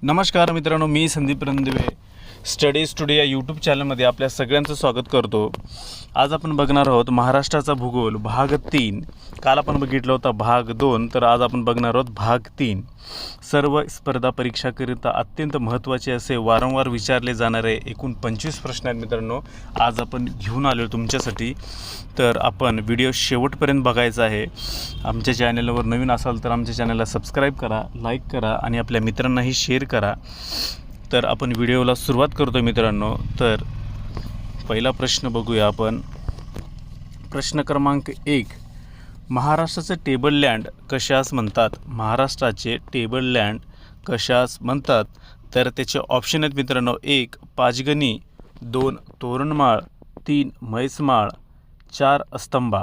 नमस्कार मित्रांनो, मी Sandeep Randive studies today या यूट्यूब चॅनलमध्ये आपल्या सगळ्यांचं स्वागत करतो। आज आपण बघणार आहोत महाराष्ट्राचा भूगोल भाग 3। काल आपण बघितलं होता भाग 2, तर आज आपण बघणार आहोत भाग 3। सर्व स्पर्धा परीक्षाकरिता अत्यंत महत्त्वाचे असे वारंवार विचारले जाणारे एकूण 25 प्रश्न आहेत मित्रांनो, आज आपण घेऊन आलो तुमच्यासाठी। तर आपण व्हिडिओ शेवटपर्यंत बघायचा आहे। आमच्या चॅनलवर नवीन असाल तर आमच्या चॅनलला सबस्क्राईब करा, लाईक करा आणि आपल्या मित्रांनाही शेअर करा। तर आपण व्हिडिओला सुरुवात करतो मित्रांनो। तर पहिला प्रश्न बघूया आपण। प्रश्न क्रमांक 1, महाराष्ट्राचे टेबल लँड कशास म्हणतात? महाराष्ट्राचे टेबल लँड कशास म्हणतात? तर त्याचे ऑप्शन आहेत मित्रांनो, 1 पाचगणी, 2 तोरणमाळ, 3 म्हैसमाळ, 4 स्तंभा।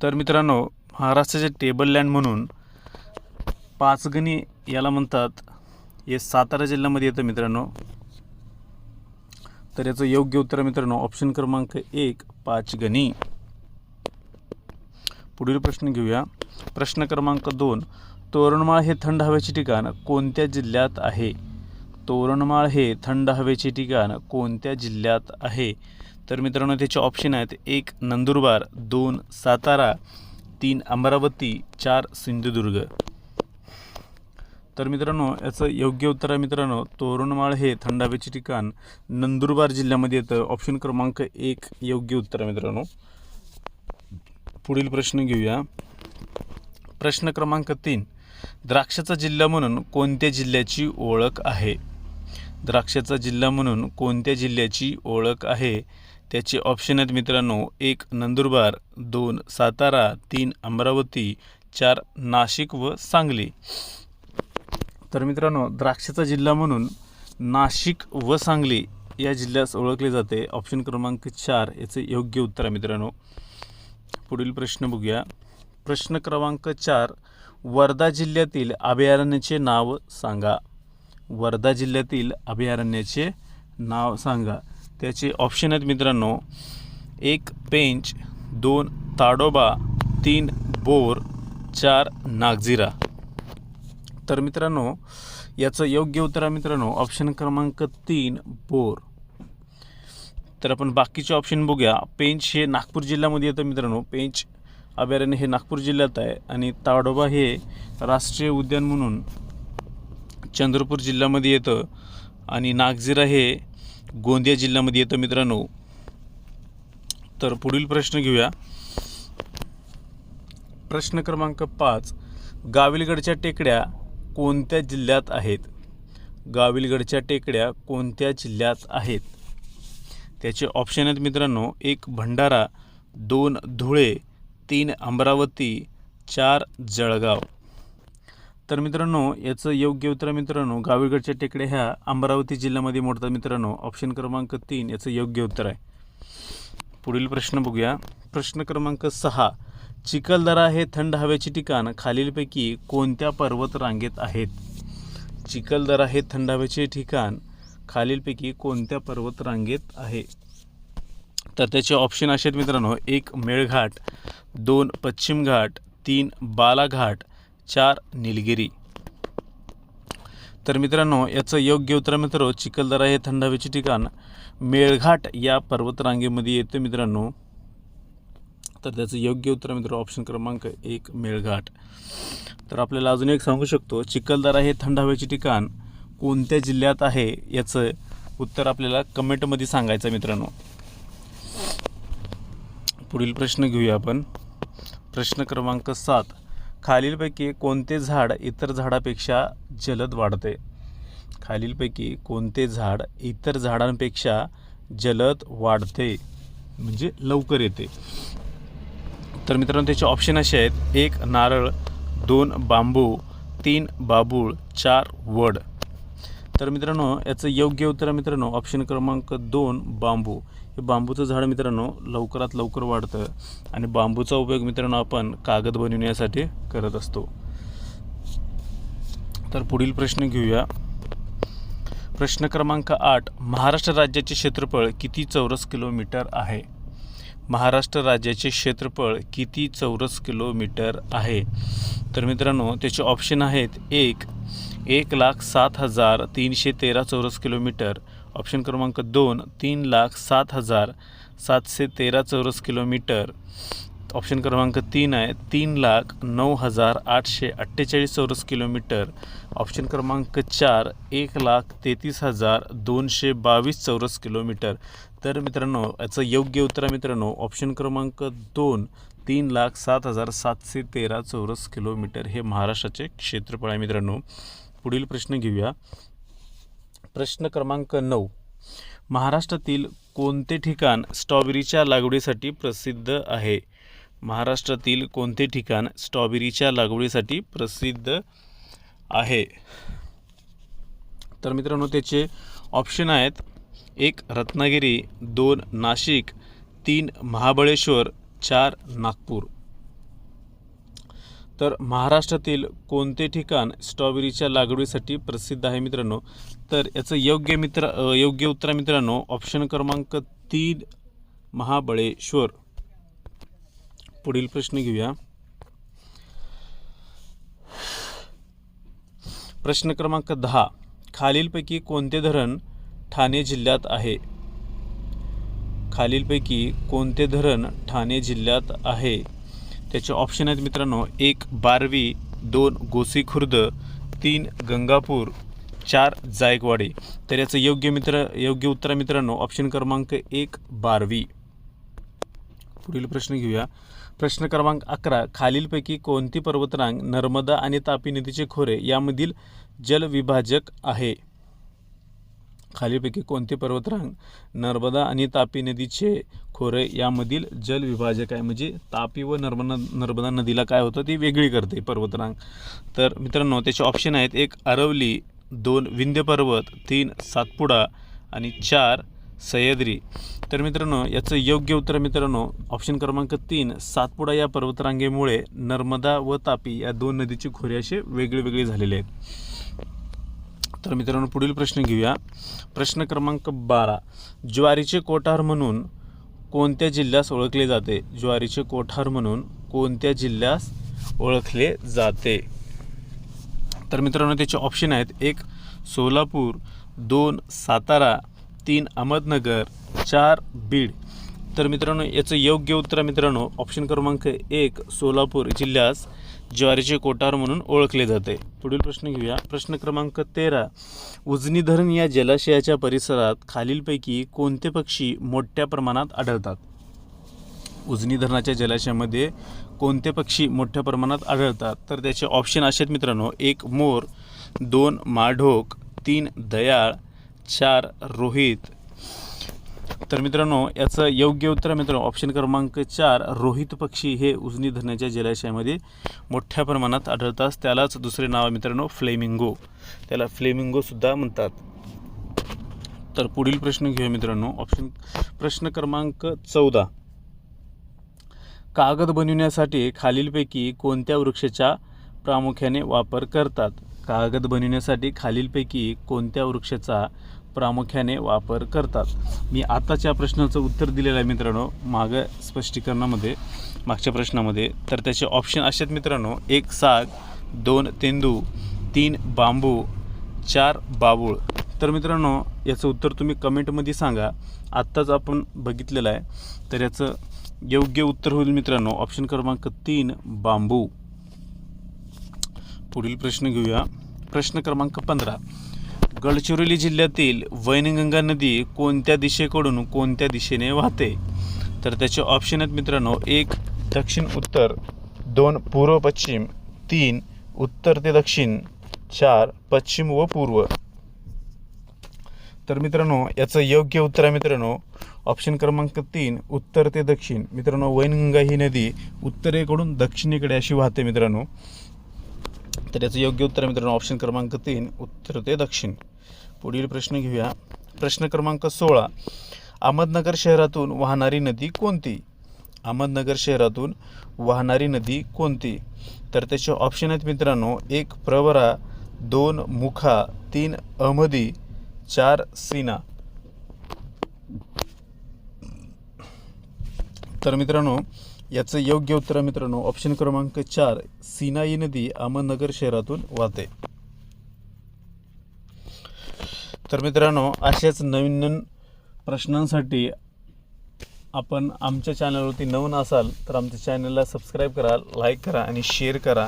तर मित्रांनो, महाराष्ट्राचे टेबल लँड म्हणून पाचगणी याला म्हणतात। हे सातारा जिल्ह्यामध्ये येतं मित्रांनो। तर याचं योग्य उत्तर मित्रांनो ऑप्शन क्रमांक 1 पाचगणी। पुढील प्रश्न घेऊया। प्रश्न क्रमांक 2, तोरणमाळ हे थंड हवेचे ठिकाण कोणत्या जिल्ह्यात आहे? तोरणमाळ हे थंड हवेचे ठिकाण कोणत्या जिल्ह्यात आहे? तर मित्रांनो त्याचे ऑप्शन आहेत, 1 नंदुरबार, 2 सातारा, 3 अमरावती, 4 सिंधुदुर्ग। तर मित्रांनो याचं योग्य उत्तर आहे मित्रांनो, तोरणमाळ हे थंड हवेचे ठिकाण नंदुरबार जिल्ह्यामध्ये येतं। ऑप्शन क्रमांक 1 योग्य उत्तर आहे मित्रांनो। पुढील प्रश्न घेऊया। प्रश्न क्रमांक 3, द्राक्षाचा जिल्हा म्हणून कोणत्या जिल्ह्याची ओळख आहे? द्राक्षाचा जिल्हा म्हणून कोणत्या जिल्ह्याची ओळख आहे? त्याचे ऑप्शन आहेत मित्रांनो, 1 नंदुरबार, 2 सातारा, 3 अमरावती, 4 नाशिक व सांगली। तर मित्रांनो द्राक्षाचा जिल्हा म्हणून नाशिक व सांगली या जिल्ह्यास ओळखले जाते। ऑप्शन क्रमांक 4 याचे योग्य उत्तर आहे मित्रांनो। पुढील प्रश्न बघूया। प्रश्न क्रमांक 4, वर्धा जिल्ह्यातील अभयारण्याचे नाव सांगा। वर्धा जिल्ह्यातील अभयारण्याचे नाव सांगा। त्याचे ऑप्शन आहेत मित्रांनो, 1 पेंच, 2 ताडोबा, 3 बोर, 4 नागझिरा। तर मित्रांनो याचं योग्य उत्तर आहे मित्रांनो ऑप्शन क्रमांक 3 बोर। तर आपण बाकीचे ऑप्शन बघूया। पेंच हे नागपूर जिल्ह्यामध्ये येतं मित्रांनो। पेंच अभयारण्य हे नागपूर जिल्ह्यात आहे आणि ताडोबा हे राष्ट्रीय उद्यान म्हणून चंद्रपूर जिल्ह्यामध्ये येतं आणि नागझिरा हे गोंदिया जिल्ह्यामध्ये येतं मित्रांनो। तर पुढील प्रश्न घेऊया। प्रश्न क्रमांक 5, गाविलगडच्या टेकड्या कोणत्या जिल्ह्यात आहेत? गाविलगडच्या टेकड्या कोणत्या जिल्ह्यात आहेत? त्याचे ऑप्शन आहेत मित्रांनो, 1 भंडारा, 2 धुळे, 3 अमरावती, 4 जळगाव। तर मित्रांनो याचं योग्य उत्तर मित्रांनो, गाविलगडच्या टेकड्या ह्या अमरावती जिल्ह्यामध्ये मोडतात मित्रांनो। ऑप्शन क्रमांक 3 याचं योग्य उत्तर आहे। पुढील प्रश्न बघूया। प्रश्न क्रमांक 6, चिखलदरा हे थंड हवेचे ठिकाण खालीलपैकी कोणत्या पर्वत रांगेत आहेत? चिखलदरा हे थंड हवेचे ठिकाण खालीलपैकी कोणत्या पर्वत रांगेत आहे? तर त्याचे ऑप्शन असे आहेत मित्रांनो, 1 मेळघाट, 2 पश्चिम घाट, 3 बालाघाट, 4 निलगिरी। तर मित्रांनो याचं योग्य उत्तर मित्रांनो, चिखलदरा हे थंड हवेचे ठिकाण मेळघाट या पर्वतरांगेमध्ये येते मित्रांनो। तर त्याचं योग्य उत्तर मित्रांनो ऑप्शन क्रमांक 1 मेळघाट। तर आपल्याला अजून एक सांगू शकतो, चिखलदरा हे थंड हवेचे ठिकाण कोणत्या जिल्ह्यात आहे याचं उत्तर आपल्याला कमेंटमध्ये सांगायचं मित्रांनो। पुढील प्रश्न घेऊया आपण। प्रश्न क्रमांक 7, खालीलपैकी कोणते झाड इतर झाडापेक्षा जलद वाढते? खालीलपैकी कोणते झाड इतर झाडांपेक्षा जलद वाढते म्हणजे लवकर येते? तर मित्रांनो त्याचे ऑप्शन असे आहेत, 1 नारळ, 2 बांबू, 3 बाबूळ, 4 वड। तर मित्रांनो याचं योग्य उत्तर मित्रांनो ऑप्शन क्रमांक 2 बांबू। हे बांबूचं झाड मित्रांनो लवकरात लवकर वाढतं आणि बांबूचा उपयोग मित्रांनो आपण कागद बनवण्यासाठी करत असतो। तर पुढील प्रश्न घेऊया। प्रश्न क्रमांक 8, महाराष्ट्र राज्याचे क्षेत्रफळ किती चौरस किलोमीटर आहे? महाराष्ट्र राज्याचे क्षेत्रफळ किती चौरस किलोमीटर आहे? तर मित्रांनो त्याचे ऑप्शन आहेत, 1 1,07,313 चौरस किलोमीटर. ऑप्शन क्रमांक 2 3,07,713 चौरस किलोमीटर. ऑप्शन क्रमांक 3 आहे 3,09,848 चौरस किलोमीटर. ऑप्शन क्रमांक 4 1,33,222 चौरस किलोमीटर. तर मित्रांनो याचं योग्य उत्तर आहे मित्रांनो ऑप्शन क्रमांक 2 3,07,713 चौरस किलोमीटर हे महाराष्ट्राचे क्षेत्रफळ आहे मित्रांनो. पुढील प्रश्न घेऊया. प्रश्न क्रमांक 9. महाराष्ट्रातील कोणते ठिकाण स्ट्रॉबेरीच्या लागवडीसाठी प्रसिद्ध आहे? महाराष्ट्रातील कोणते ठिकाण स्ट्रॉबेरीच्या लागवडीसाठी प्रसिद्ध आहे? तर मित्रांनो त्याचे ऑप्शन आहेत 1 रत्नागिरी, 2 नाशिक, 3 महाबळेश्वर, 4 नागपूर. तर महाराष्ट्रातील कोणते ठिकाण स्ट्रॉबेरीच्या लागवडीसाठी प्रसिद्ध आहे मित्रांनो? तर याचं योग्य उत्तर मित्रांनो ऑप्शन क्रमांक 3 महाबळेश्वर. पुढील प्रश्न घेऊया. प्रश्न क्रमांक 10. खालीलपैकी कोणते धरण ठाणे जिल्ह्यात आहे? खालीलपैकी कोणते धरण ठाणे जिल्ह्यात आहे? त्याचे ऑप्शन आहेत मित्रांनो 1 बारवी, 2 गोसीखुर्द, 3 गंगापूर, 4 जायकवाडी. तर याचं योग्य उत्तर मित्रांनो ऑप्शन क्रमांक 1 बारवी. पुढील प्रश्न घेऊया. प्रश्न क्रमांक 11. खालीलपैकी कोणती पर्वतरांग नर्मदा आणि तापी नदीचे खोरे यामधील जलविभाजक आहे? खालीलपैकी कोणती पर्वतरांग नर्मदा आणि तापी नदीचे खोरे यामधील जलविभाजक आहे? म्हणजे तापी व नर्मदा नदीला काय होतं ती वेगळी करते पर्वतरांग. तर मित्रांनो त्याचे ऑप्शन आहेत 1 अरवली, 2 विंध्य पर्वत, 3 सातपुडा आणि 4 सह्याद्री. तर मित्रांनो याचं योग्य उत्तर मित्रांनो ऑप्शन क्रमांक 3 सातपुडा या पर्वतरांगेमुळे नर्मदा व तापी या 2 नदीचे खोरे असे वेगळे झालेले आहेत. तर मित्रांनो पुढील प्रश्न घेऊया. प्रश्न क्रमांक 12. ज्वारीचे कोठार म्हणून कोणत्या जिल्ह्यास ओळखले जाते? ज्वारीचे कोठार म्हणून कोणत्या जिल्ह्यास ओळखले जाते? तर मित्रांनो त्याचे ऑप्शन आहेत 1 सोलापूर, 2 सातारा, 3 अहमदनगर, 4 बीड. तर मित्रांनो याचं योग्य उत्तर मित्रांनो ऑप्शन क्रमांक 1 सोलापूर जिल्ह्यास ज्वारीचे कोठार म्हणून ओळखले जाते. पुढील प्रश्न घेऊया. प्रश्न क्रमांक 13. उजनी धरण या जलाशयाच्या परिसरात खालीलपैकी कोणते पक्षी मोठ्या प्रमाणात आढळतात? उजनी धरणाच्या जलाशयामध्ये कोणते पक्षी मोठ्या प्रमाणात आढळतात? तर त्याचे ऑप्शन असे आहेत मित्रांनो 1 मोर, 2 माढोक, 3 दयाळ, 4 रोहित. तर मित्रांनो याचं योग्य उत्तर मित्रांनो ऑप्शन क्रमांक 4 रोहित पक्षी हे उजनी धरणाच्या जलाशयामध्ये मोठ्या प्रमाणात आढळतात. त्यालाच दुसरे नाव मित्रांनो फ्लेमिंगो, त्याला फ्लेमिंगो सुद्धा म्हणतात. तर पुढील प्रश्न घेऊया मित्रांनो. प्रश्न क्रमांक 14. कागद बनविण्यासाठी खालीलपैकी कोणत्या वृक्षाचा प्रामुख्याने वापर करतात? कागद बनविण्यासाठी खालीलपैकी कोणत्या वृक्षाचा प्रामुख्याने वापर करतात? मी आताच्या प्रश्नाचं उत्तर दिलेलं आहे मित्रांनो मागच्या प्रश्नामध्ये. तर त्याचे ऑप्शन असे आहेत मित्रांनो 1 साग, 2 तेंदू, 3 बांबू, 4 बाबूळ. तर मित्रांनो याचं उत्तर तुम्ही कमेंटमध्ये सांगा. आत्ताच आपण बघितलेलं आहे. तर याचं योग्य उत्तर होईल मित्रांनो ऑप्शन क्रमांक 3 बांबू. पुढील प्रश्न घेऊया. प्रश्न क्रमांक 15. गडचिरोली जिल्ह्यातील वैनगंगा नदी कोणत्या दिशेकडून कोणत्या दिशेने वाहते? तर त्याचे ऑप्शन आहेत मित्रांनो 1 दक्षिण उत्तर, 2 पूर्व पश्चिम, 3 उत्तर ते दक्षिण, 4 पश्चिम व पूर्व. तर मित्रांनो याचं योग्य उत्तर आहे मित्रांनो ऑप्शन क्रमांक 3 उत्तर ते दक्षिण. मित्रांनो वैनगंगा ही नदी उत्तरेकडून दक्षिणेकडे अशी वाहते मित्रांनो. तर याचं योग्य उत्तर मित्रांनो ऑप्शन क्रमांक 3 उत्तर ते दक्षिण. पुढील प्रश्न घेऊया. प्रश्न क्रमांक 16. अहमदनगर शहरातून वाहणारी नदी कोणती? अहमदनगर शहरातून वाहणारी नदी कोणती? तर त्याचे ऑप्शन आहेत मित्रांनो 1 प्रवरा, 2 मुखा, 3 अहमदी, 4 सीना. तर मित्रांनो याचं योग्य उत्तर मित्रांनो ऑप्शन क्रमांक 4 सीना ही नदी अहमदनगर शहरातून वाहते. तर मित्रांनो, अशाच नवीन नवीन प्रश्नांसाठी आपण आमच्या चॅनलवरती नवीन असाल तर आमच्या चॅनलला सबस्क्राईब करा, लाईक करा आणि शेअर करा.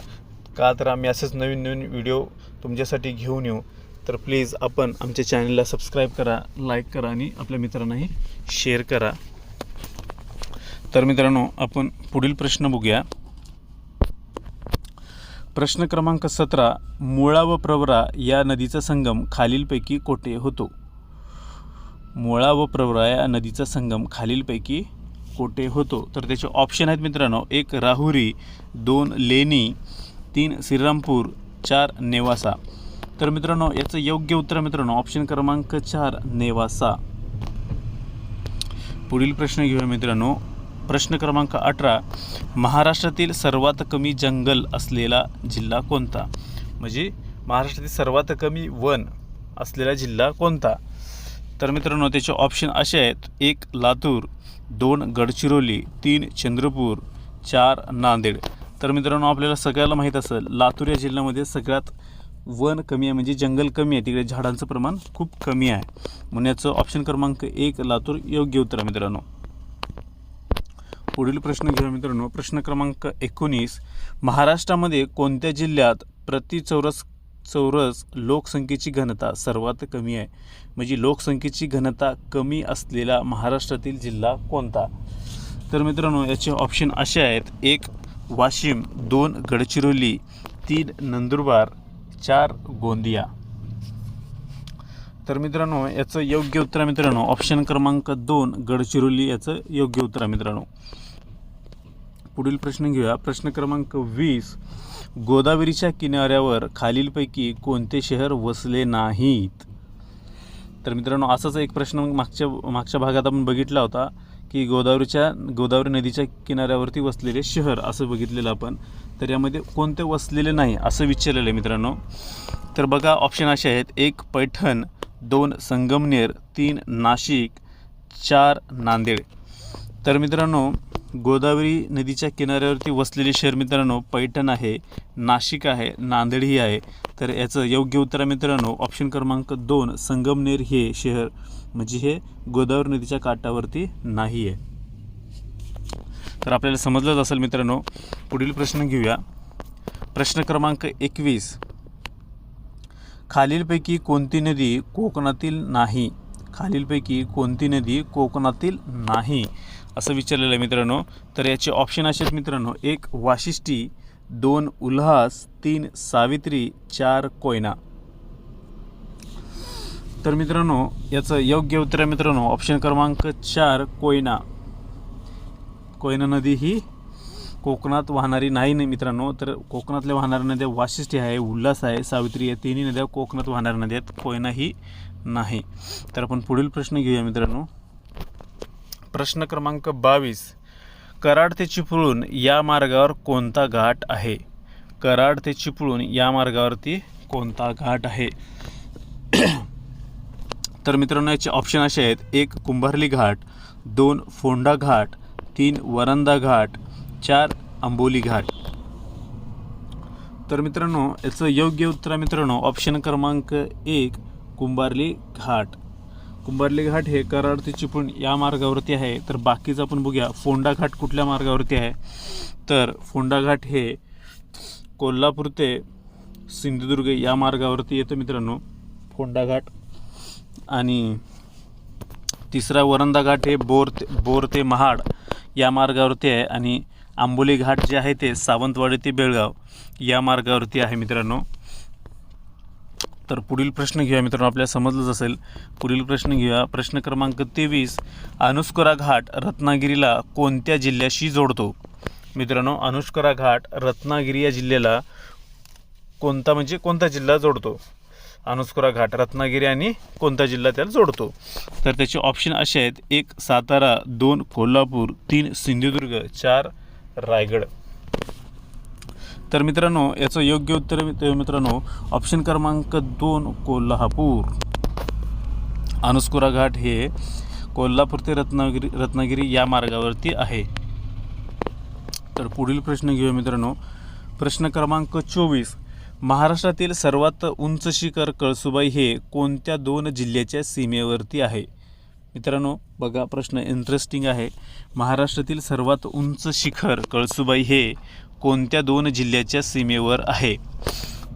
का तर आम्ही असेच नवीन नवीन व्हिडिओ तुमच्यासाठी घेऊन येऊ. तर प्लीज आपण आमच्या चॅनलला सबस्क्राईब करा, लाईक करा आणि आपल्या मित्रांनाही शेअर करा. तर मित्रांनो, आपण पुढील प्रश्न बघूया. प्रश्न क्रमांक 17. मुळा व प्रवरा या नदीचा संगम खालीलपैकी कोठे होतो? मुळा व प्रवरा या नदीचा संगम खालीलपैकी कोठे होतो? तर त्याचे ऑप्शन आहेत मित्रांनो. 1 राहुरी, 2 लेणी, 3 श्रीरामपूर, 4 नेवासा. तर मित्रांनो, याचं योग्य उत्तर मित्रांनो ऑप्शन क्रमांक 4 नेवासा. पुढील प्रश्न घेऊया मित्रांनो. प्रश्न क्रमांक 18. महाराष्ट्रातील सर्वात कमी जंगल असलेला जिल्हा कोणता? म्हणजे महाराष्ट्रातील सर्वात कमी वन असलेला जिल्हा कोणता? तर मित्रांनो, त्याचे ऑप्शन असे आहेत. 1 लातूर, 2 गडचिरोली, 3 चंद्रपूर, 4 नांदेड. तर मित्रांनो, आपल्याला सगळ्याला माहीत असेल लातूर या जिल्ह्यामध्ये सगळ्यात वन कमी आहे, म्हणजे जंगल कमी आहे, तिकडे झाडांचं प्रमाण खूप कमी आहे. म्हणून याचं ऑप्शन क्रमांक 1 लातूर योग्य उत्तर आहे मित्रांनो. पुढील प्रश्न घेऊया मित्रांनो. प्रश्न क्रमांक 19. महाराष्ट्रामध्ये कोणत्या जिल्ह्यात प्रति चौरस लोकसंख्येची घनता सर्वात कमी आहे? म्हणजे लोकसंख्येची घनता कमी असलेला महाराष्ट्रातील जिल्हा कोणता? तर मित्रांनो, याचे ऑप्शन असे आहेत. 1 वाशिम, 2 गडचिरोली, 3 नंदुरबार, 4 गोंदिया. तर मित्रांनो, याचं योग्य उत्तर आहे मित्रांनो ऑप्शन क्रमांक 2 गडचिरोली याचं योग्य उत्तर आहे मित्रांनो. पुढील प्रश्न घेऊया. प्रश्न क्रमांक 20. गोदावरीच्या किनाऱ्यावर खालीलपैकी कोणते शहर वसले नाहीत? तर मित्रांनो, असाच एक प्रश्न मागच्या भागात आपण बघितला होता की गोदावरी नदीच्या किनाऱ्यावरती वसलेले शहर असं बघितलेलं आपण. तर यामध्ये कोणते वसलेले नाही असं विचारलेलं आहे मित्रांनो. तर बघा, ऑप्शन असे आहेत. 1 पैठण, 2 संगमनेर, 3 नाशिक, 4 नांदेड. तर मित्रांनो, गोदावरी नदीच्या किनाऱ्यावरती वसलेले शहर मित्रांनो पैठण आहे, नाशिक आहे, नांदेडही आहे. तर याचं योग्य उत्तर आहे मित्रांनो ऑप्शन क्रमांक 2 संगमनेर हे शहर, म्हणजे हे गोदावरी नदीच्या काठावरती नाही आहे. तर आपल्याला समजलंच असेल मित्रांनो. पुढील प्रश्न घेऊया. प्रश्न क्रमांक 21. खालीलपैकी कोणती नदी कोकणातील नाही? खालीलपैकी कोणती नदी कोकणातील नाही असं विचारलेलं आहे मित्रांनो. तर याचे ऑप्शन असे आहेत मित्रांनो. 1 वाशिष्ठी, 2 उल्हास, 3 सावित्री, 4 कोयना. तर मित्रांनो, याचं योग्य उत्तर आहे मित्रांनो ऑप्शन क्रमांक 4 कोयना. कोयना नदी ही कोकणात वाहणारी नाही मित्रांनो. तर कोकणातल्या वाहणाऱ्या नद्या वाशिष्ठी आहे, उल्हास आहे, सावित्री आहे, तिन्ही नद्या कोकणात वाहणाऱ्या नद्या आहेत, कोयना ही नाही. तर आपण पुढील प्रश्न घेऊया मित्रांनो. प्रश्न क्रमांक 22. कराड ते चिपळूण या मार्गावर कोणता घाट आहे? कराड ते चिपळूण या मार्गावरती कोणता घाट आहे? तर मित्रांनो, याचे ऑप्शन असे आहेत. 1 कुंभार्ली घाट, 2 फोंडा घाट, 3 वरंदा घाट, 4 आंबोली घाट. तर मित्रांनो, याचं योग्य उत्तर आहे मित्रांनो ऑप्शन क्रमांक 1 कुंभार्ली घाट. कुंभार्ली घाट हे कराड ते चिपळूण या मार्गावरती आहे. तर बाकीचं आपण बघूया. फोंडा घाट कुठल्या मार्गावरती आहे? तर फोंडा घाट हे कोल्हापूर ते सिंधुदुर्ग या मार्गावरती येतं मित्रांनो फोंडा घाट. आणि तिसरा वरंदा घाट हे बोर ते महाड या मार्गावरती आहे. आणि आंबोली घाट जे आहे ते सावंतवाडी ते बेळगाव या मार्गावरती आहे मित्रांनो. तर पुढील प्रश्न घेऊया मित्रांनो. आपल्याला समजलंच असेल. पुढील प्रश्न घेऊया. प्रश्न क्रमांक 23. अनुस्कुरा घाट रत्नागिरीला कोणत्या जिल्ह्याशी जोडतो? मित्रांनो, अनुस्कुरा घाट रत्नागिरी या जिल्ह्याला कोणता जिल्हा जोडतो? अनुस्कुरा घाट रत्नागिरी आणि कोणता जिल्हा त्याला जोडतो? तर त्याचे ऑप्शन असे आहेत. 1 सातारा, 2 कोल्हापूर, 3 सिंधुदुर्ग, 4 रायगड. तर मित्रांनो, याचं योग्य उत्तर मित्रांनो ऑप्शन क्रमांक 2 कोल्हापूर. अनुस्कुरा घाट हे कोल्हापूर ते रत्नागिरी या मार्गावरती आहे. तर पुढील प्रश्न घेऊया मित्रांनो. प्रश्न क्रमांक 24. महाराष्ट्रातील सर्वात उंच शिखर कळसुबाई हे कोणत्या 2 जिल्ह्याच्या सीमेवरती आहे? मित्रांनो बघा, प्रश्न इंटरेस्टिंग आहे. महाराष्ट्रातील सर्वात उंच शिखर कळसुबाई हे कोणत्या 2 जिल्ह्याच्या सीमेवर आहे?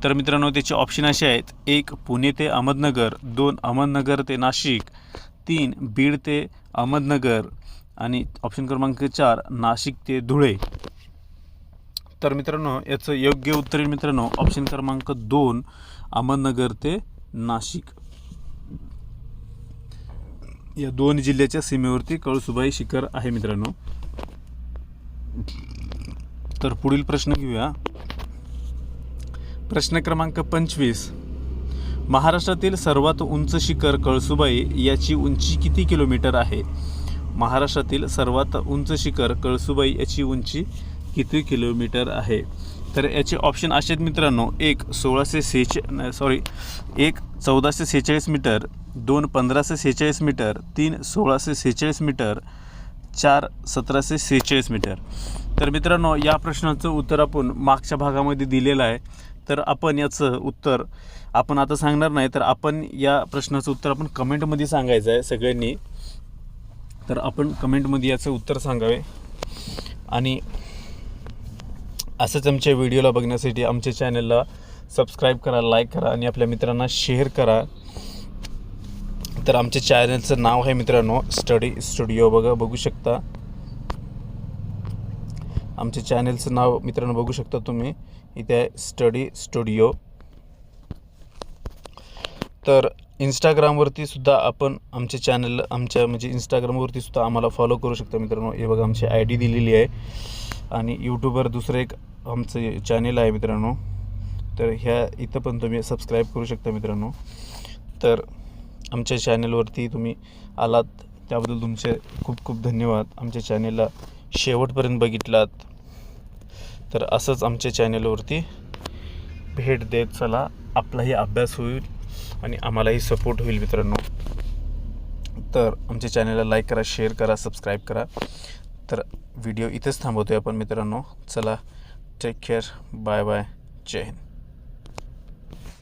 तर मित्रांनो त्याचे ऑप्शन असे आहेत: 1 पुणे ते अहमदनगर, 2 अहमदनगर ते नाशिक, 3 बीड ते अहमदनगर आणि ऑप्शन क्रमांक 4 नाशिक ते धुळे. तर मित्रांनो याचं योग्य उत्तर आहे मित्रांनो ऑप्शन क्रमांक 2 अहमदनगर ते नाशिक. या 2 जिल्ह्याच्या सीमेवरती कळसुबाई शिखर आहे मित्रांनो. तर पुढील प्रश्न घेऊया. प्रश्न क्रमांक 25. महाराष्ट्रातील सर्वात उंच शिखर कळसुबाई याची उंची किती किलोमीटर आहे? महाराष्ट्रातील सर्वात उंच शिखर कळसुबाई याची उंची किती किलोमीटर आहे? तर याचे ऑप्शन असे आहेत मित्रांनो: 1 1446 मीटर, 2 1546 मीटर, 3 1646 मीटर, 4 1746 मीटर. तर मित्रांनो या प्रश्नाचं उत्तर आपण मागच्या भागामध्ये दिलेलं आहे. तर आपण याचं उत्तर आपण आता सांगणार नाही, तर आपण या प्रश्नाचं उत्तर आपण कमेंटमध्ये सांगायचं आहे सगळ्यांनी. तर आपण कमेंटमध्ये याचं उत्तर सांगावे. आणि असंच आमच्या व्हिडिओला बघण्यासाठी आमच्या चॅनलला सबस्क्राईब करा, लाईक करा आणि आपल्या मित्रांना शेअर करा. तर आमच्या चॅनलचं नाव आहे मित्रांनो स्टडी स्टुडिओ. बघू शकता आमच्या चॅनलचं नाव मित्रांनो, बघू शकता तुम्ही इथे आहे स्टडी स्टुडिओ. तर इंस्टाग्रामवरती सुद्धा आपण आमचे चॅनल इंस्टाग्रामवरती सुद्धा आम्हाला फॉलो करू शकता मित्रांनो. हे बघा आमची ID दिलेली आहे. आणि यूट्यूबवर दुसरं एक आमचं चॅनल आहे मित्रांनो. तर इथं पण तुम्ही सबस्क्राईब करू शकता मित्रांनो. तर आमच्या चॅनलवरती तुम्ही आलात त्याबद्दल तुमचे खूप खूप धन्यवाद. आमच्या चॅनलला शेवटपर्यंत बघितलात तर असंच आमच्या चॅनलवरती भेट देत चला. आपलाही अभ्यास होईल आणि आम्हालाही सपोर्ट होईल मित्रांनो. तर आमच्या चॅनलला लाईक करा, शेअर करा, सबस्क्राईब करा. तर व्हिडिओ इथेच थांबवतोय आपण मित्रांनो. चला, टेक केअर, बाय बाय, जय हिंद.